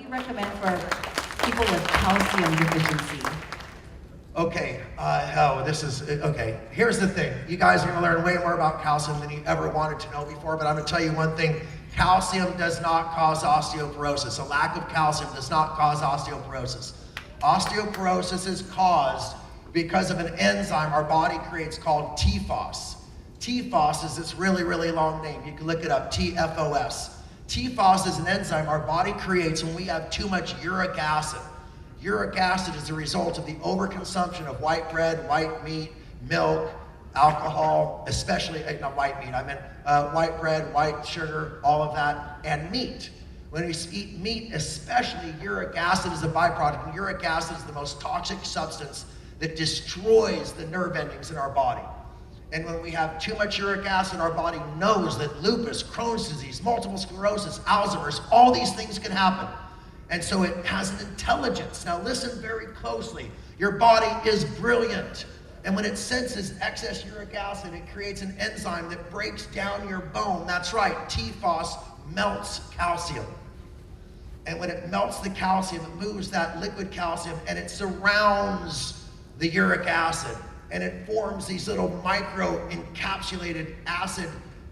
you recommend for people with calcium deficiency? Okay, okay. Here's the thing. You guys are gonna learn way more about calcium than you ever wanted to know before, but I'm gonna tell you one thing. Calcium does not cause osteoporosis. A lack of calcium does not cause osteoporosis. Osteoporosis is caused because of an enzyme our body creates called TFOS. TFOS is this really, really long name. You can look it up, TFOS. TFOS is an enzyme our body creates when we have too much uric acid. Uric acid is the result of the overconsumption of white bread, white meat, milk, alcohol, especially, not white meat, I meant white bread, white sugar, all of that, and meat. When we eat meat, especially uric acid is a byproduct, and uric acid is the most toxic substance that destroys the nerve endings in our body. And when we have too much uric acid, our body knows that lupus, Crohn's disease, multiple sclerosis, Alzheimer's, all these things can happen. And so it has an intelligence. Now listen very closely. Your body is brilliant. And when it senses excess uric acid, it creates an enzyme that breaks down your bone. That's right, TFOS melts calcium. And when it melts the calcium, it moves that liquid calcium and it surrounds the uric acid. And it forms these little micro encapsulated acid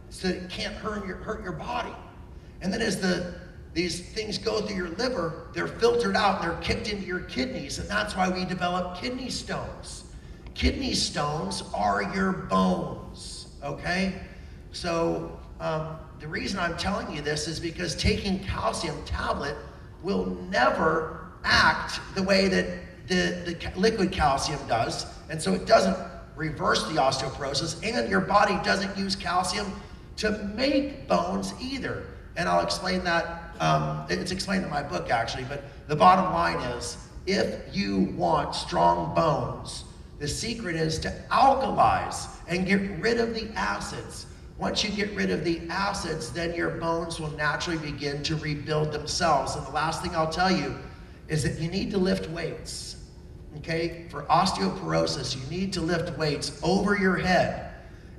so that it can't hurt your body. And then as these things go through your liver, they're filtered out and they're kicked into your kidneys, and that's why we develop kidney stones. Kidney stones are your bones, okay? So the reason I'm telling you this is because taking calcium tablet will never act the way that the liquid calcium does, and so it doesn't reverse the osteoporosis, and your body doesn't use calcium to make bones either. And I'll explain that. It's explained in my book actually, but the bottom line is, if you want strong bones, the secret is to alkalize and get rid of the acids. Once you get rid of the acids, then your bones will naturally begin to rebuild themselves. And the last thing I'll tell you is that you need to lift weights, okay? For osteoporosis, you need to lift weights over your head.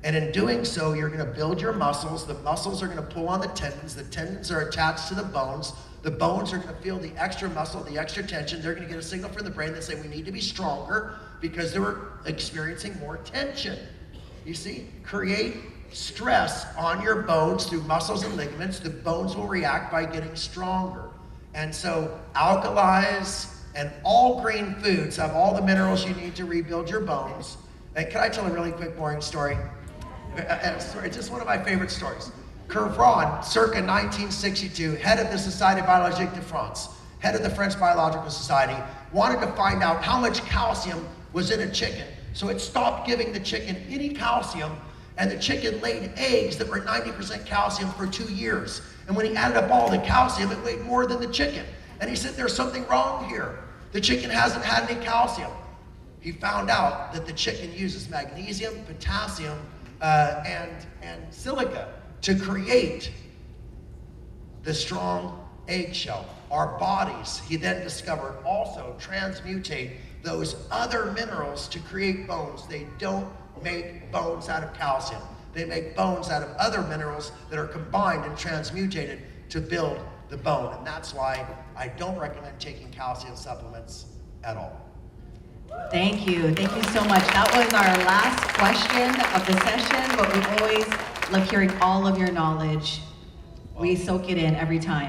And in doing so, you're gonna build your muscles. The muscles are gonna pull on the tendons are attached to the bones are gonna feel the extra muscle, the extra tension. They're gonna get a signal from the brain that say we need to be stronger because they're experiencing more tension. You see, create stress on your bones through muscles and ligaments. The bones will react by getting stronger. And so alkalize, and all green foods have all the minerals you need to rebuild your bones. And can I tell a really quick boring story? It's just one of my favorite stories. Kervran, circa 1962, head of the Société Biologique de France, head of the French Biological Society, wanted to find out how much calcium was in a chicken. So it stopped giving the chicken any calcium, and the chicken laid eggs that were 90% calcium for 2 years. And when he added up all the calcium, it weighed more than the chicken. And he said, there's something wrong here. The chicken hasn't had any calcium. He found out that the chicken uses magnesium, potassium, and silica to create the strong eggshell. Our bodies, he then discovered, also transmutate those other minerals to create bones. They don't make bones out of calcium. They make bones out of other minerals that are combined and transmutated to build the bone. And that's why I don't recommend taking calcium supplements at all. Thank you so much. That was our last question of the session, but we always love hearing all of your knowledge. We soak it in every time.